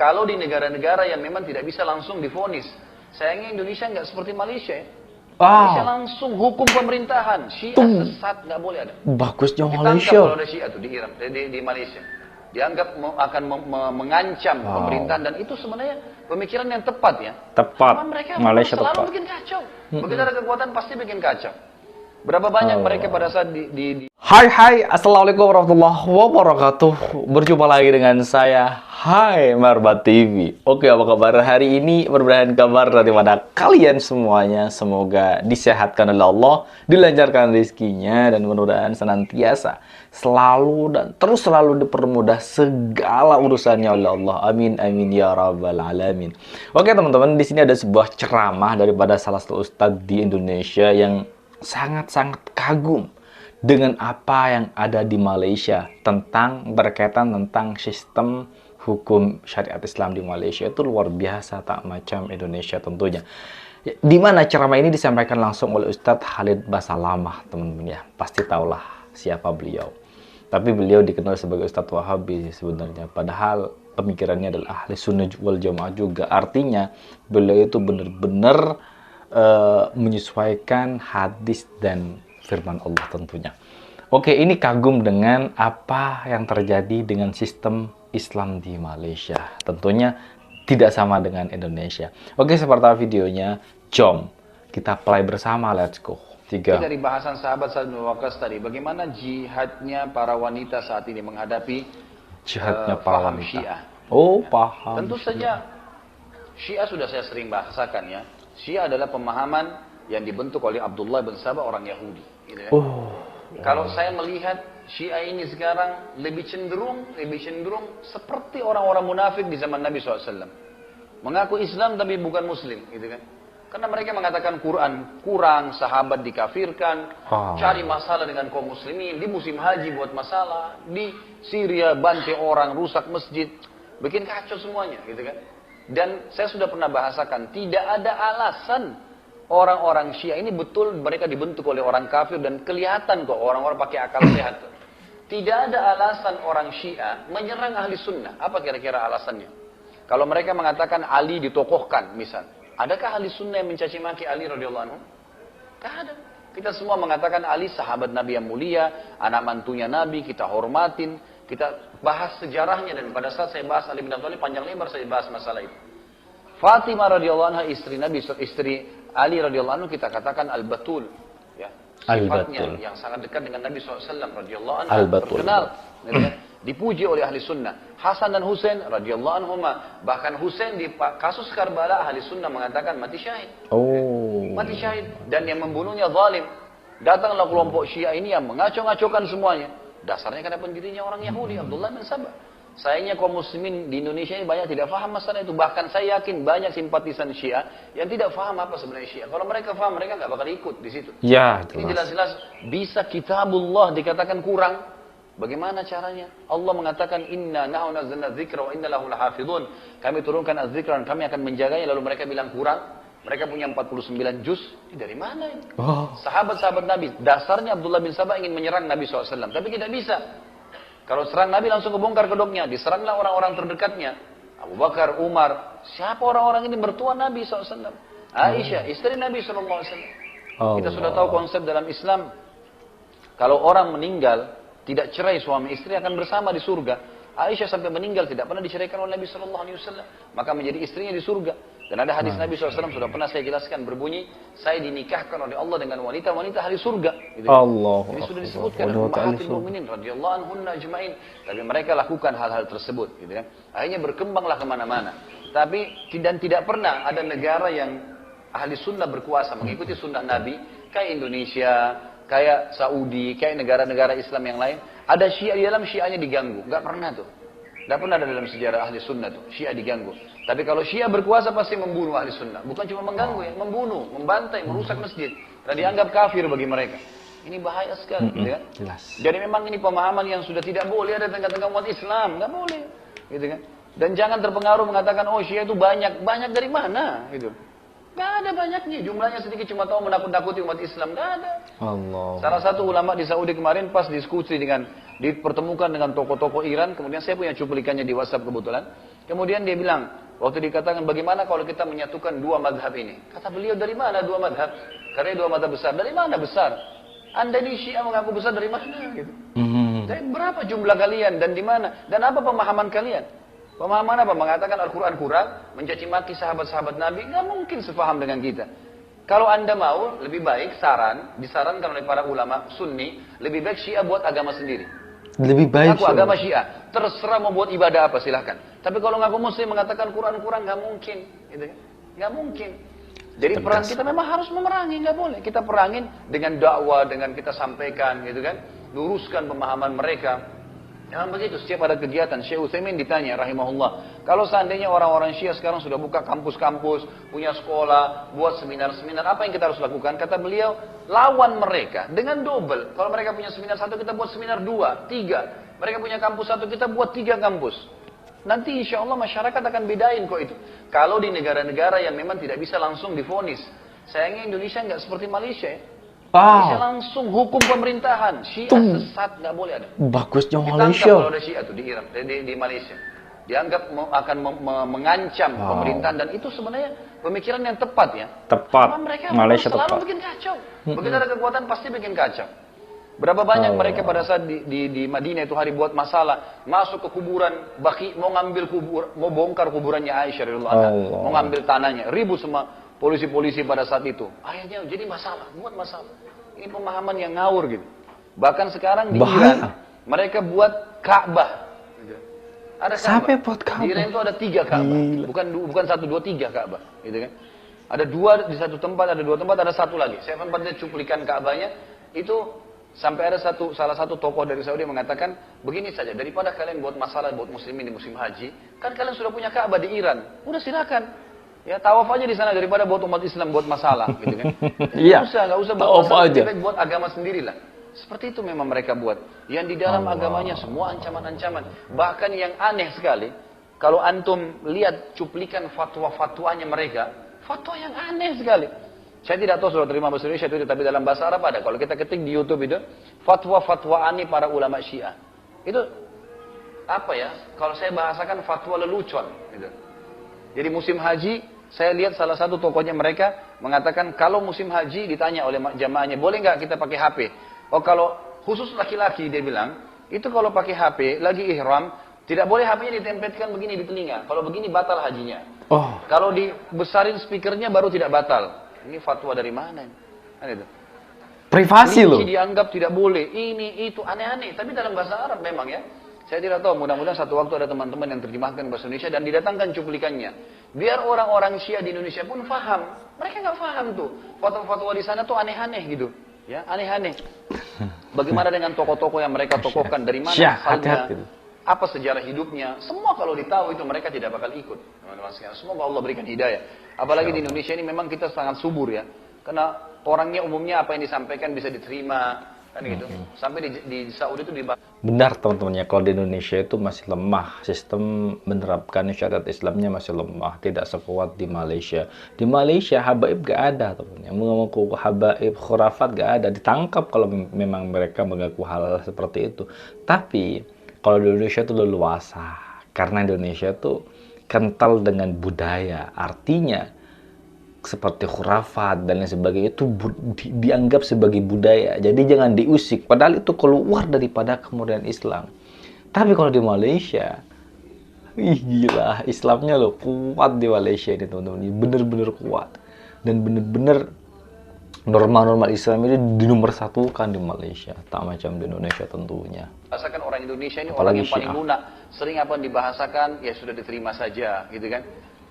Kalau di negara-negara yang memang tidak bisa langsung divonis. Sayangnya Indonesia nggak seperti Malaysia ya. Indonesia langsung hukum pemerintahan. Syiah sesat nggak boleh ada. Bagusnya Ditangkap Malaysia. kalau ada Syiah tuh di Iran, di Malaysia. Dianggap akan mengancam pemerintahan, dan itu sebenarnya pemikiran yang tepat ya. Tepat. Karena mereka Malaysia selalu tepat. bikin kacau. Begitu ada kekuatan pasti bikin kacau. Berapa banyak mereka pada saat Hai, Assalamualaikum warahmatullahi wabarakatuh. Berjumpa lagi dengan saya, Hai Marbat TV. Oke, apa kabar hari ini? Mudah-mudahan kabar daripada kalian semuanya semoga disehatkan oleh Allah, dilancarkan rezekinya, dan mudah-mudahan senantiasa selalu dan terus selalu dipermudah segala urusannya oleh Allah. Amin amin ya rabbal alamin. Oke teman-teman, di sini ada sebuah ceramah daripada salah satu ustadz di Indonesia yang sangat-sangat kagum dengan apa yang ada di Malaysia berkaitan tentang sistem hukum syariat Islam di Malaysia. Itu luar biasa, tak macam Indonesia tentunya. Di mana ceramah ini disampaikan langsung oleh Ustadz Khalid Basalamah, teman-teman ya. Pasti tahulah siapa beliau. Tapi beliau dikenal sebagai Ustadz Wahabi sebenarnya. Padahal pemikirannya adalah ahli sunnah wal jamaah juga. Artinya beliau itu benar-benar menyesuaikan hadis dan firman Allah tentunya. Oke, ini kagum dengan apa yang terjadi dengan sistem Islam di Malaysia. Tentunya tidak sama dengan Indonesia. Oke, seperti apa videonya? Jom kita play bersama, let's go. Dari bahasan sahabat Sa'ad bin Waqqas tadi, bagaimana jihadnya para wanita saat ini menghadapi jihadnya para wanita. Syiah. Oh, paham. Tentu saja Syiah sudah saya sering bahasakan ya. Syiah adalah pemahaman yang dibentuk oleh Abdullah bin Sabah, orang Yahudi. Gitu ya. Kalau saya melihat Syiah ini sekarang lebih cenderung seperti orang-orang munafik di zaman Nabi SAW. Mengaku Islam tapi bukan Muslim, gitu kan? Karena mereka mengatakan Quran kurang, sahabat dikafirkan, cari masalah dengan kaum muslimin, di musim haji buat masalah, di Syria bantai orang, rusak masjid, bikin kacau semuanya, gitu kan? Dan saya sudah pernah bahasakan, tidak ada alasan orang-orang Syiah ini betul mereka dibentuk oleh orang kafir, dan kelihatan kok orang-orang pakai akal sehat. Tidak ada alasan orang Syiah menyerang ahli sunnah. Apa kira-kira alasannya? Kalau mereka mengatakan Ali ditokohkan, misal, adakah ahli sunnah yang mencaci maki Ali radhiyallahu anhu? Tidak ada. Kita semua mengatakan Ali sahabat Nabi yang mulia, anak mantunya Nabi, kita hormatin. Kita bahas sejarahnya, dan pada saat saya bahas Ali bin Abi Thalib panjang lebar saya bahas masalah itu. Fatimah radhiyallahu anha istri Nabi, istri Ali radhiyallahu anhu, kita katakan al-batul, ya. Sifatnya yang sangat dekat dengan Nabi SAW radhiyallahu anha, terkenal, ya. Dipuji oleh ahli sunnah. Hasan dan Husain radhiyallahu anhuma, bahkan Husain di kasus Karbala ahli sunnah mengatakan mati syahid. Mati syahid, dan yang membunuhnya zalim. Datanglah kelompok Syiah ini yang mengacau-ngacaukan semuanya. Dasarnya karena pendirinya orang Yahudi, Abdullah bin Sabah. Sayangnya kaum muslimin di Indonesia ini banyak tidak paham masalah itu. Bahkan saya yakin banyak simpatisan Syiah yang tidak paham apa sebenarnya Syiah. Kalau mereka paham, mereka nggak bakal ikut di situ. Ya, ini jelas-jelas bisa kitabullah dikatakan kurang. Bagaimana caranya? Allah mengatakan inna nahnu nazzalna dzikra wa inna lahu lahafizun. Kami turunkan az-dzikra dan kami akan menjaganya, lalu mereka bilang kurang. Mereka punya 49 juz. Ini dari mana ini? Sahabat-sahabat Nabi. Dasarnya Abdullah bin Sabah ingin menyerang Nabi SAW. Tapi tidak bisa. Kalau serang Nabi langsung kebongkar kedoknya. Diseranglah orang-orang terdekatnya. Abu Bakar, Umar. Siapa orang-orang ini? Mertua Nabi SAW. Aisyah, istri Nabi SAW. Kita sudah tahu konsep dalam Islam. Kalau orang meninggal, tidak cerai suami istri akan bersama di surga. Aisyah sampai meninggal tidak pernah diceraikan oleh Nabi SAW. Maka menjadi istrinya di surga. Dan ada hadis Nabi SAW sudah pernah saya jelaskan berbunyi, saya dinikahkan oleh Allah dengan wanita-wanita ahli surga. Gitu. Ini sudah disebutkan ummahatul mu'minin radhiyallahu anhunna ajma'in. Tapi mereka lakukan hal-hal tersebut. Gitu kan. Akhirnya berkembanglah kemana-mana. Tapi tidak pernah ada negara yang ahli sunnah berkuasa mengikuti sunnah Nabi kayak Indonesia, kayak Saudi, kayak negara-negara Islam yang lain. Ada Syiah di dalam, Syiahnya diganggu. Nggak pernah tuh. Nggak pernah ada dalam sejarah ahli sunnah tuh. Syiah diganggu. Tapi kalau Syiah berkuasa pasti membunuh ahli sunnah. Bukan cuma mengganggu ya, membunuh, membantai, merusak masjid. Dan dianggap kafir bagi mereka. Ini bahaya sekali. Gitu kan? Jadi memang ini pemahaman yang sudah tidak boleh ada tengah-tengah umat Islam. Nggak boleh. Gitu kan? Dan jangan terpengaruh mengatakan, oh Syiah itu banyak. Banyak dari mana? Gitu. Nggak ada banyaknya, jumlahnya sedikit, cuma tahu menakut-nakuti umat Islam. Nggak ada. Salah satu ulama di Saudi kemarin pas diskusi dengan dipertemukan dengan tokoh-tokoh Iran, kemudian saya punya cuplikannya di WhatsApp kebetulan. Kemudian dia bilang, waktu dikatakan bagaimana kalau kita menyatukan dua madhab ini? Kata beliau, dari mana dua madhab? Karena dua madhab besar. Dari mana besar? Anda ini Syiah mengaku besar dari mana? Gitu. Dari berapa jumlah kalian dan di mana? Dan apa pemahaman kalian? Pemahaman apa? Mengatakan Al-Quran kurang, mencaci maki sahabat-sahabat Nabi, nggak mungkin sepaham dengan kita. Kalau Anda mau, lebih baik disarankan oleh para ulama Sunni, lebih baik Syiah buat agama sendiri. Lebih baik. Aku agama Syiah, terserah mau buat ibadah apa silahkan. Tapi kalau ngaku Muslim mengatakan Quran kurang, nggak mungkin, gitu kan? Nggak mungkin. Jadi perang kita memang harus memerangi, nggak boleh. Kita perangin dengan dakwah, dengan kita sampaikan, gitu kan? Luruskan pemahaman mereka. Jangan begitu, setiap ada kegiatan. Syekh Utsaimin ditanya, rahimahullah, kalau seandainya orang-orang Syiah sekarang sudah buka kampus-kampus, punya sekolah, buat seminar-seminar, apa yang kita harus lakukan? Kata beliau, lawan mereka dengan double. Kalau mereka punya seminar satu, kita buat seminar 2, 3. Mereka punya kampus satu, kita buat 3 kampus. Nanti insya Allah masyarakat akan bedain kok itu. Kalau di negara-negara yang memang tidak bisa langsung divonis. Sayangnya Indonesia nggak seperti Malaysia ya. Bisa langsung hukum pemerintahan. Syiah sesat nggak boleh ada. Bagusnya Malaysia. Malaysia. Kalau ada Syiah tuh di Iran, di Malaysia, dianggap akan mengancam pemerintahan, dan itu sebenarnya pemikiran yang tepat ya. Tepat. Karena mereka Malaysia selalu tepat. bikin kacau. Begitu ada kekuatan pasti bikin kacau. Berapa banyak mereka pada saat di Madinah itu hari buat masalah, masuk ke kuburan Baqi, mau ngambil mau bongkar kuburannya Aisyah radhiyallahu anha, mau ngambil tanahnya, ribut sama polisi-polisi pada saat itu. Akhirnya jadi masalah, buat masalah. Ini pemahaman yang ngawur gitu. Bahkan sekarang di Iran, mereka buat Ka'bah. Ada Ka'bah. Sampai buat Ka'bah. Di Iran itu ada 3 Ka'bah. Bukan 1, 2, 3 Ka'bah. Gitu kan. Ada 2 di satu tempat, ada 2 tempat, ada 1 lagi. Saya sempat lihat cuplikan Ka'bahnya. Itu sampai ada salah satu tokoh dari Saudi mengatakan, begini saja, daripada kalian buat masalah buat muslimin di musim haji, kan kalian sudah punya Ka'bah di Iran. Udah silakan. Ya tawaf aja di sana daripada buat umat Islam buat masalah, gitu kan? Iya. Nggak usah buat masalah, buat agama sendirilah. Seperti itu memang mereka buat. Yang di dalam agamanya semua ancaman-ancaman. Bahkan yang aneh sekali, kalau antum lihat cuplikan fatwa-fatwanya mereka, fatwa yang aneh sekali. Saya tidak tahu sudah terima bahasa Indonesia itu, tapi dalam bahasa Arab ada. Kalau kita ketik di YouTube itu, fatwa-fatwa aneh para ulama Syiah. Itu apa ya? Kalau saya bahasakan fatwa lelucon, gitu. Jadi musim haji, saya lihat salah satu tokohnya mereka mengatakan kalau musim haji ditanya oleh jamaahnya, boleh nggak kita pakai HP? Oh kalau khusus laki-laki dia bilang, itu kalau pakai HP lagi ihram, tidak boleh HP-nya ditempelkan begini di telinga. Kalau begini batal hajinya. Kalau dibesarin speakernya baru tidak batal. Ini fatwa dari mana? Kan itu. Privasi loh. Dianggap tidak boleh. Ini itu aneh-aneh. Tapi dalam bahasa Arab memang ya. Saya tidak tahu, mudah-mudahan satu waktu ada teman-teman yang terjemahkan bahasa Indonesia dan didatangkan cuplikannya. Biar orang-orang Syiah di Indonesia pun faham. Mereka nggak faham tuh. Fatwa-fatwa di sana tuh aneh-aneh gitu. Ya, aneh-aneh. Bagaimana dengan tokoh-tokoh yang mereka tokohkan, dari mana asalnya, apa sejarah hidupnya. Semua kalau ditahu itu mereka tidak bakal ikut. Teman-teman sekalian, semoga Allah berikan hidayah. Apalagi di Indonesia ini memang kita sangat subur ya. Karena orangnya umumnya apa yang disampaikan bisa diterima. Kan gitu. Sampai di Saudi itu benar teman-teman ya, kalau di Indonesia itu masih lemah, sistem menerapkan syariat Islamnya masih lemah, tidak sekuat di Malaysia. Di Malaysia habaib gak ada teman, yang mengaku habaib khurafat gak ada, ditangkap kalau memang mereka mengaku hal seperti itu. Tapi kalau di Indonesia itu leluasa, karena Indonesia itu kental dengan budaya, artinya seperti khurafat dan lain sebagainya itu dianggap sebagai budaya, jadi jangan diusik, padahal itu keluar daripada kemudian Islam. Tapi kalau di Malaysia, gila, Islamnya loh kuat di Malaysia ini teman-teman, bener-bener kuat dan bener-bener norma-norma Islam ini dinomor-satukan di Malaysia, tak macam di Indonesia tentunya. Bahasakan orang Indonesia ini apalagi orang yang paling lunak, sering apa yang dibahasakan ya sudah diterima saja, gitu kan?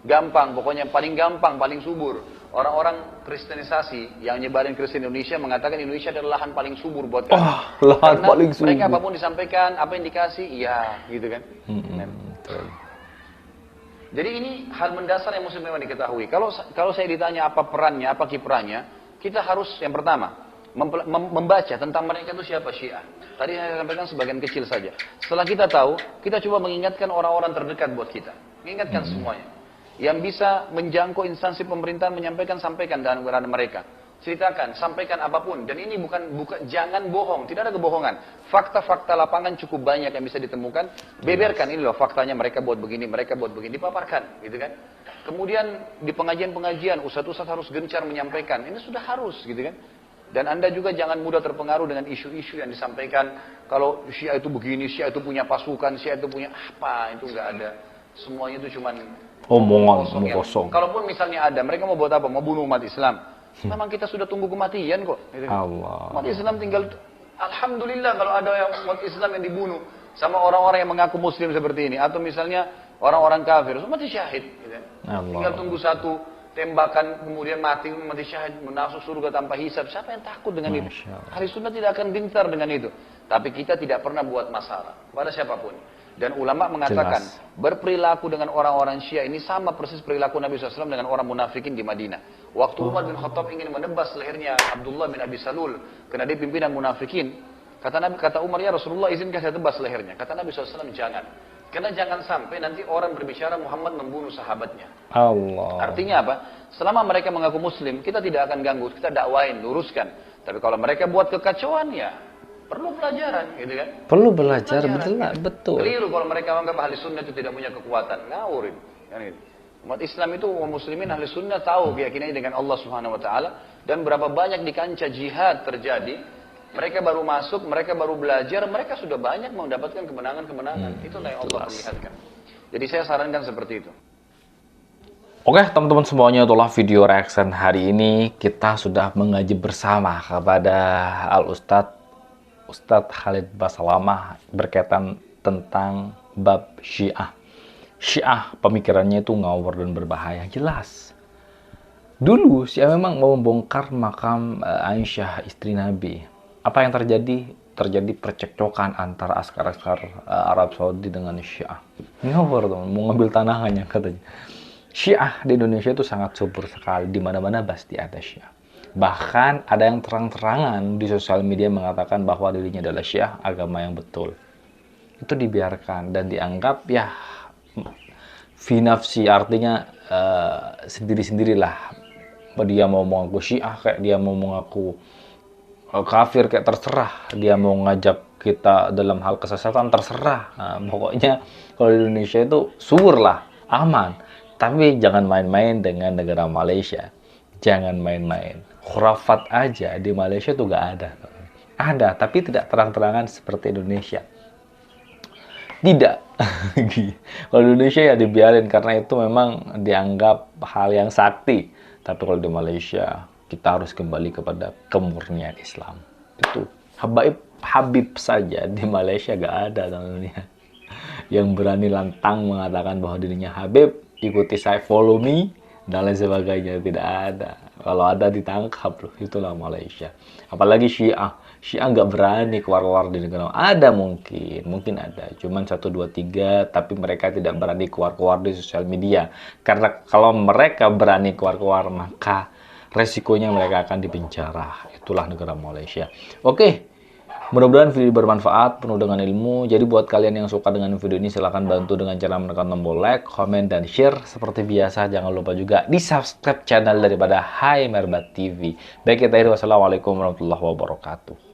Gampang, pokoknya paling gampang, paling subur. Orang-orang kristenisasi yang nyebarin Kristen Indonesia mengatakan Indonesia adalah lahan paling subur buat kami. Lahan paling subur. Mereka apapun disampaikan, apa yang dikasih, ya gitu kan. Jadi ini hal mendasar yang mesti memang diketahui. Kalau saya ditanya apa perannya, apa kiprahnya, kita harus yang pertama membaca tentang mereka itu siapa Syiah. Tadi saya sampaikan sebagian kecil saja. Setelah kita tahu, kita coba mengingatkan orang-orang terdekat buat kita. Mengingatkan semuanya. Yang bisa menjangkau instansi pemerintahan sampaikan dengan mereka. ceritakan, sampaikan apapun. Dan ini bukan jangan bohong, tidak ada kebohongan. Fakta-fakta lapangan cukup banyak yang bisa ditemukan. Beberkan ini loh faktanya, mereka buat begini, dipaparkan, gitu kan. Kemudian di pengajian-pengajian, ustadz-ustadz harus gencar menyampaikan. Ini sudah harus, gitu kan. Dan Anda juga jangan mudah terpengaruh dengan isu-isu yang disampaikan. Kalau Syiah itu begini, Syiah itu punya pasukan, Syiah itu punya apa, itu nggak ada. Semuanya itu cuman omongan kosong. Kalaupun misalnya ada, mereka mau buat apa? Mau bunuh umat Islam. Memang kita sudah tunggu kematian kok. Gitu. Allah. Umat Islam tinggal, alhamdulillah kalau ada yang umat Islam yang dibunuh sama orang-orang yang mengaku Muslim seperti ini, atau misalnya orang-orang kafir, mati syahid. Gitu. Tinggal tunggu satu tembakan kemudian mati syahid, masuk surga tanpa hisab. Siapa yang takut dengan itu? Ahli sunnah tidak akan gentar dengan itu. Tapi kita tidak pernah buat masalah pada siapapun. Dan ulama mengatakan berperilaku dengan orang-orang Syiah ini sama persis perilaku Nabi SAW dengan orang munafikin di Madinah. Waktu Umar bin Khattab ingin menebas lehernya Abdullah bin Abi Salul karena dia pimpinan munafikin, kata Umar, ya Rasulullah izinkan saya tebas lehernya. Kata Nabi SAW, jangan. Karena jangan sampai nanti orang berbicara Muhammad membunuh sahabatnya. Allah. Artinya apa? Selama mereka mengaku Muslim, kita tidak akan ganggu, kita dakwain, luruskan. Tapi kalau mereka buat kekacauan, ya perlu pelajaran, gitu kan? Perlu belajar, betul nggak? Betul. Keliru kalau mereka menganggap ahli sunnah itu tidak punya kekuatan. Ngawur itu. Kan itu. Umat Islam itu, umat muslimin ahli sunnah tahu keyakinannya dengan Allah Subhanahu Wa Taala, dan berapa banyak di kancah jihad terjadi. Mereka baru masuk, mereka baru belajar, mereka sudah banyak mendapatkan kemenangan-kemenangan. Itulah yang Allah perlihatkan. Jadi saya sarankan seperti itu. Oke teman-teman semuanya, itulah video reaction hari ini. Kita sudah mengaji bersama kepada Ustadz Khalid Basalamah berkaitan tentang bab Syiah. Syiah pemikirannya itu ngawur dan berbahaya, jelas. Dulu Syiah memang mau membongkar makam Aisyah istri Nabi. Apa yang terjadi? Terjadi percekcokan antara askar-askar Arab Saudi dengan Syiah. Ngawur teman, mau ngambil tanahnya katanya. Syiah di Indonesia itu sangat subur sekali, di mana-mana pasti ada Syiah. Bahkan ada yang terang-terangan di sosial media mengatakan bahwa dirinya adalah Syiah, agama yang betul. Itu dibiarkan dan dianggap ya finafsi, artinya sendiri-sendirilah. Dia mau mengaku Syiah kayak dia mau mengaku kafir kayak terserah. Dia mau ngajak kita dalam hal kesesatan terserah. Nah, pokoknya kalau di Indonesia itu subur lah, aman. Tapi jangan main-main dengan negara Malaysia. Jangan main-main. Khurafat aja di Malaysia tuh gak ada. Ada, tapi tidak terang-terangan seperti Indonesia. Tidak. Kalau di Indonesia ya dibiarin karena itu memang dianggap hal yang sakti. Tapi kalau di Malaysia kita harus kembali kepada kemurnian Islam. Itu Habib saja di Malaysia gak ada dunia yang berani lantang mengatakan bahwa dirinya Habib, ikuti saya, follow me, dan lain sebagainya. Tidak ada. Kalau ada ditangkap loh. Itulah Malaysia. Apalagi Syiah. Syiah nggak berani keluar-keluar di negara. Ada mungkin ada. Cuman 1, 2, 3. Tapi mereka tidak berani keluar-keluar di sosial media. Karena kalau mereka berani keluar-keluar, maka resikonya mereka akan dipenjara. Itulah negara Malaysia. Oke. Mudah-mudahan video bermanfaat, penuh dengan ilmu. Jadi buat kalian yang suka dengan video ini, silahkan bantu dengan cara menekan tombol like, komen, dan share. Seperti biasa, jangan lupa juga di subscribe channel daripada Hai Merbat TV. Baik, kita akhiri. Wassalamualaikum warahmatullahi wabarakatuh.